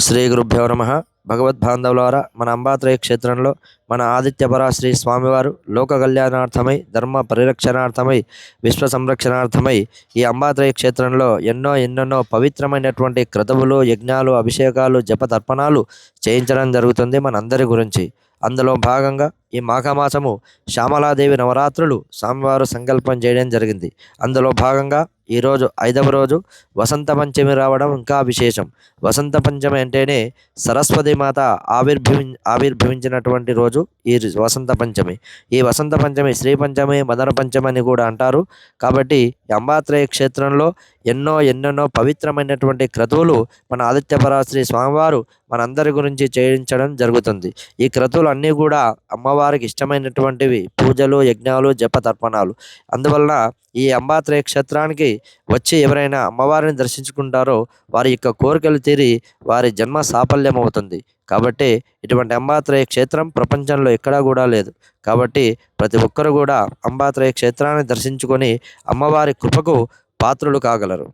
శ్రీ గురుభ్యో నమ. భగవద్బాంధవులారా, మన అంబాత్రయ క్షేత్రంలో మన ఆదిత్యపరాశ్రీ స్వామివారు లోక కళ్యాణార్థమై, ధర్మ పరిరక్షణార్థమై, విశ్వ సంరక్షణార్థమై ఈ అంబాత్రయ క్షేత్రంలో ఎన్నెన్నో పవిత్రమైనటువంటి క్రతువులు, యజ్ఞాలు, అభిషేకాలు, జపతర్పణాలు చేయించడం జరుగుతుంది మనందరి గురించి. అందులో భాగంగా ఈ మాఘమాసము శ్యామలాదేవి నవరాత్రులు స్వామివారు సంకల్పం చేయడం జరిగింది. అందులో భాగంగా ఈరోజు 5వ రోజు వసంత పంచమి రావడం ఇంకా విశేషం. వసంత పంచమి అంటేనే సరస్వతి మాత ఆవిర్భవించినటువంటి రోజు ఈ వసంత పంచమి. ఈ వసంత పంచమి శ్రీ పంచమి, మదన పంచమి అని కూడా అంటారు. కాబట్టి అంబాత్రయ క్షేత్రంలో ఎన్నెన్నో పవిత్రమైనటువంటి క్రతువులు మన ఆదిత్యపరాశ్రీ స్వామివారు మనందరి గురించి చేయించడం జరుగుతుంది. ఈ క్రతువులు అన్నీ కూడా అమ్మవారికి ఇష్టమైనటువంటివి, పూజలు, యజ్ఞాలు, జపతర్పణాలు. అందువలన ఈ అంబాత్రయ క్షేత్రానికి వచ్చి ఎవరైనా అమ్మవారిని దర్శించుకుంటారో వారి యొక్క కోరికలు తీరి వారి జన్మ సాఫల్యం అవుతుంది. కాబట్టి ఇటువంటి అంబాత్రయ క్షేత్రం ప్రపంచంలో ఎక్కడా కూడా లేదు. కాబట్టి ప్రతి ఒక్కరు కూడా అంబాత్రయ క్షేత్రాన్ని దర్శించుకొని అమ్మవారి కృపకు పాత్రులు కాగలరు.